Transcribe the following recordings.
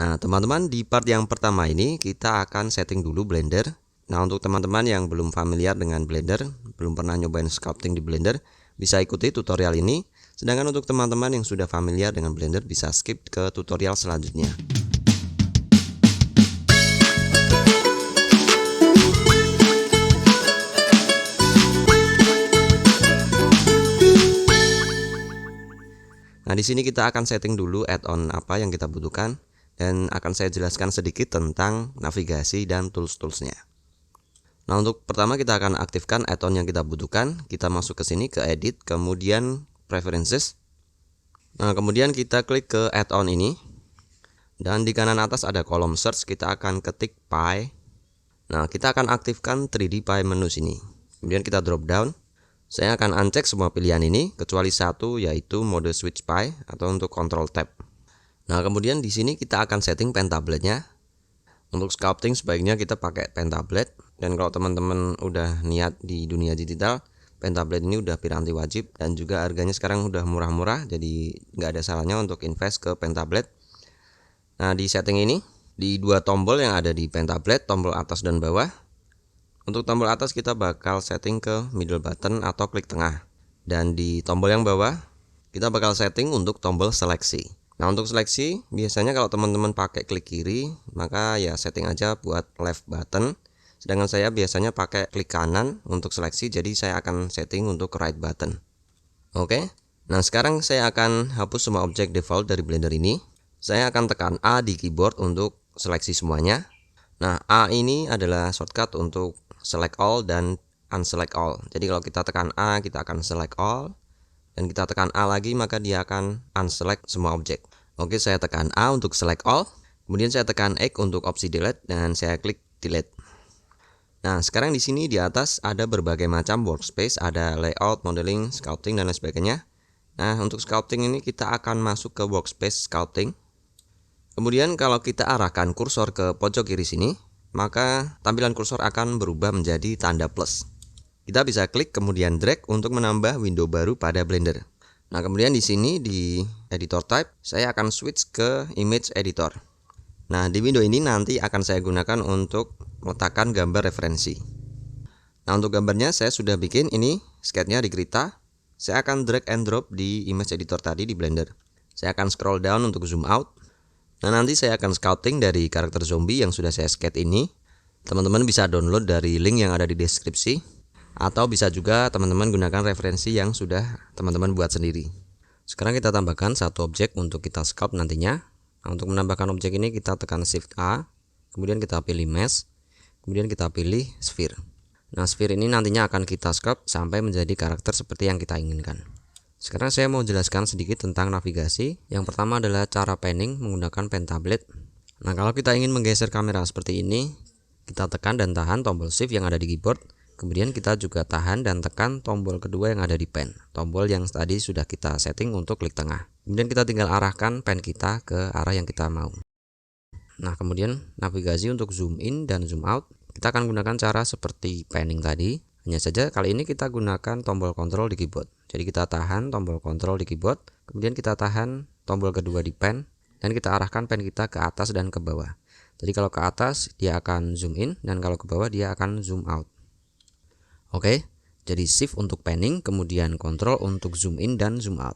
Nah, teman-teman, di part yang pertama ini kita akan setting dulu Blender. Nah, untuk teman-teman yang belum familiar dengan Blender, belum pernah nyobain sculpting di Blender, bisa ikuti tutorial ini. Sedangkan untuk teman-teman yang sudah familiar dengan Blender, bisa skip ke tutorial selanjutnya. Nah, di sini kita akan setting dulu add-on apa yang kita butuhkan, dan akan saya jelaskan sedikit tentang navigasi dan tools-toolsnya. Nah, untuk pertama kita akan aktifkan add-on yang kita butuhkan. Kita masuk ke sini ke edit, kemudian preferences. Nah, kemudian kita klik ke add-on ini. Dan di kanan atas ada kolom search, kita akan ketik Pi. Nah, kita akan aktifkan 3D Pi menu sini. Kemudian kita drop down. Saya akan uncheck semua pilihan ini kecuali satu, yaitu mode switch Pi atau untuk control tab. Nah, kemudian di sini kita akan setting pen tabletnya. Untuk sculpting sebaiknya kita pakai pen tablet. Dan kalau teman-teman udah niat di dunia digital, pen tablet ini udah piranti wajib dan juga harganya sekarang udah murah-murah, jadi nggak ada salahnya untuk invest ke pen tablet. Nah, di setting ini di dua tombol yang ada di pen tablet, tombol atas dan bawah. Untuk tombol atas kita bakal setting ke middle button atau klik tengah. Dan di tombol yang bawah kita bakal setting untuk tombol seleksi. Nah, untuk seleksi biasanya kalau teman-teman pakai klik kiri, maka ya setting aja buat left button. Sedangkan saya biasanya pakai klik kanan untuk seleksi, jadi saya akan setting untuk right button. Oke. Nah, sekarang saya akan hapus semua objek default dari Blender ini. Saya akan tekan A di keyboard untuk seleksi semuanya. Nah, A ini adalah shortcut untuk select all dan unselect all. Jadi kalau kita tekan A, kita akan select all, dan kita tekan A lagi maka dia akan unselect semua objek. Oke, saya tekan A untuk select all, kemudian saya tekan X untuk opsi delete dan saya klik delete. Nah, sekarang di sini di atas ada berbagai macam workspace, ada layout, modeling, sculpting dan lain sebagainya. Nah, untuk sculpting ini kita akan masuk ke workspace sculpting. Kemudian kalau kita arahkan kursor ke pojok kiri sini, maka tampilan kursor akan berubah menjadi tanda plus. Kita bisa klik kemudian drag untuk menambah window baru pada Blender. Nah, kemudian di sini di editor type saya akan switch ke image editor. Nah, di window ini nanti akan saya gunakan untuk meletakkan gambar referensi. Nah, untuk gambarnya saya sudah bikin ini sketch-nya di Krita. Saya akan drag and drop di image editor tadi di Blender. Saya akan scroll down untuk zoom out. Nah, nanti saya akan sculpting dari karakter zombie yang sudah saya sketch ini. Teman-teman bisa download dari link yang ada di deskripsi, atau bisa juga teman-teman gunakan referensi yang sudah teman-teman buat sendiri. Sekarang kita tambahkan satu objek untuk kita sculpt nantinya. Nah, untuk menambahkan objek ini kita tekan Shift A, kemudian kita pilih Mesh, kemudian kita pilih Sphere. Nah, Sphere ini nantinya akan kita sculpt sampai menjadi karakter seperti yang kita inginkan. Sekarang saya mau jelaskan sedikit tentang navigasi. Yang pertama adalah cara panning menggunakan pen tablet. Nah, kalau kita ingin menggeser kamera seperti ini, kita tekan dan tahan tombol shift yang ada di keyboard. Kemudian kita juga tahan dan tekan tombol kedua yang ada di pen, tombol yang tadi sudah kita setting untuk klik tengah. Kemudian kita tinggal arahkan pen kita ke arah yang kita mau. Nah, kemudian navigasi untuk zoom in dan zoom out, kita akan gunakan cara seperti panning tadi. Hanya saja kali ini kita gunakan tombol kontrol di keyboard. Jadi kita tahan tombol kontrol di keyboard, kemudian kita tahan tombol kedua di pen, dan kita arahkan pen kita ke atas dan ke bawah. Jadi kalau ke atas dia akan zoom in, dan kalau ke bawah dia akan zoom out. Oke, jadi shift untuk panning, kemudian kontrol untuk zoom in dan zoom out.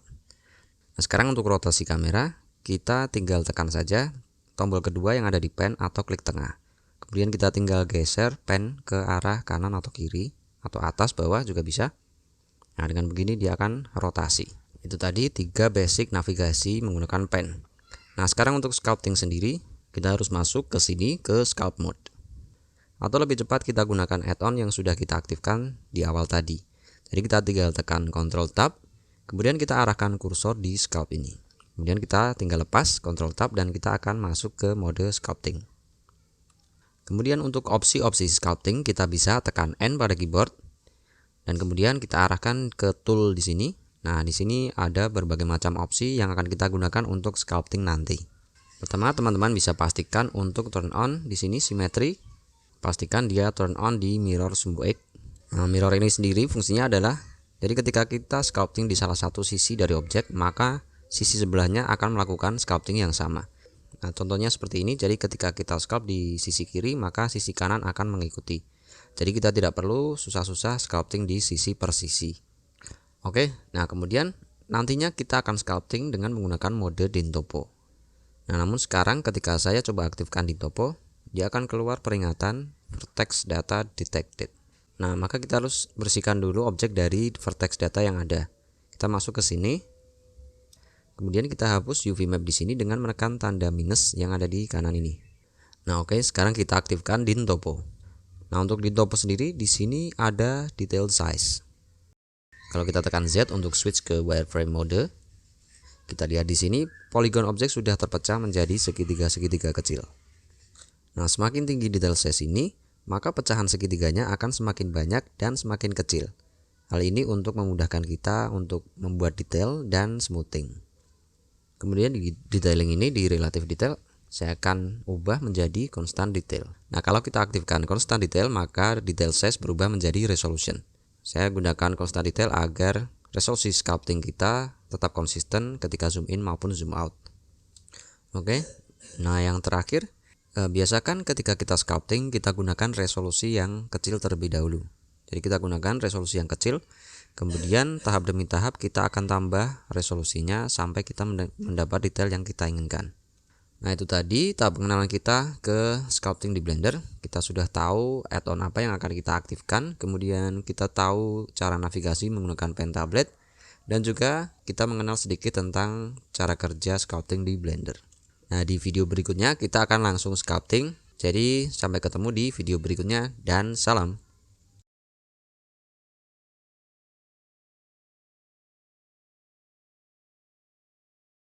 Nah, sekarang untuk rotasi kamera, kita tinggal tekan saja tombol kedua yang ada di pen atau klik tengah. Kemudian kita tinggal geser pen ke arah kanan atau kiri, atau atas bawah juga bisa. Nah, dengan begini dia akan rotasi. Itu tadi 3 basic navigasi menggunakan pen. Nah, sekarang untuk sculpting sendiri, kita harus masuk ke sini ke sculpt mode. Atau lebih cepat kita gunakan add-on yang sudah kita aktifkan di awal tadi. Jadi kita tinggal tekan Ctrl Tab, kemudian kita arahkan kursor di sculpt ini. Kemudian kita tinggal lepas Ctrl Tab dan kita akan masuk ke mode sculpting. Kemudian untuk opsi-opsi sculpting kita bisa tekan N pada keyboard. Dan kemudian kita arahkan ke tool di sini. Nah, di sini ada berbagai macam opsi yang akan kita gunakan untuk sculpting nanti. Pertama, teman-teman bisa pastikan untuk turn on di sini simetri. Pastikan dia turn on di mirror sumbu X. Nah, mirror ini sendiri fungsinya adalah jadi ketika kita sculpting di salah satu sisi dari objek, maka sisi sebelahnya akan melakukan sculpting yang sama. Nah, contohnya seperti ini. Jadi ketika kita sculpt di sisi kiri, maka sisi kanan akan mengikuti. Jadi kita tidak perlu susah-susah sculpting di sisi per sisi. Oke, nah kemudian nantinya kita akan sculpting dengan menggunakan mode Dintopo. Nah, namun sekarang ketika saya coba aktifkan Dintopo, dia akan keluar peringatan vertex data detected. Nah, maka kita harus bersihkan dulu objek dari vertex data yang ada. Kita masuk ke sini. Kemudian kita hapus UV map di sini dengan menekan tanda minus yang ada di kanan ini. Nah, oke, sekarang kita aktifkan Dintopo. Nah, untuk Dintopo sendiri di sini ada detail size. Kalau kita tekan Z untuk switch ke wireframe mode, kita lihat di sini polygon objek sudah terpecah menjadi segitiga-segitiga kecil. Nah, semakin tinggi detail size ini, maka pecahan segitiganya akan semakin banyak dan semakin kecil. Hal ini untuk memudahkan kita untuk membuat detail dan smoothing. Kemudian di detailing ini, di relative detail, saya akan ubah menjadi constant detail. Nah, kalau kita aktifkan constant detail, maka detail size berubah menjadi resolution. Saya gunakan constant detail agar resolusi sculpting kita tetap konsisten ketika zoom in maupun zoom out. Oke. Nah, yang terakhir, biasakan ketika kita sculpting, kita gunakan resolusi yang kecil terlebih dahulu. Jadi kita gunakan resolusi yang kecil, kemudian tahap demi tahap kita akan tambah resolusinya sampai kita mendapat detail yang kita inginkan. Nah, itu tadi tahap pengenalan kita ke sculpting di Blender. Kita sudah tahu add-on apa yang akan kita aktifkan, kemudian kita tahu cara navigasi menggunakan pen tablet, dan juga kita mengenal sedikit tentang cara kerja sculpting di Blender. Nah, di video berikutnya kita akan langsung sculpting. Jadi sampai ketemu di video berikutnya dan salam.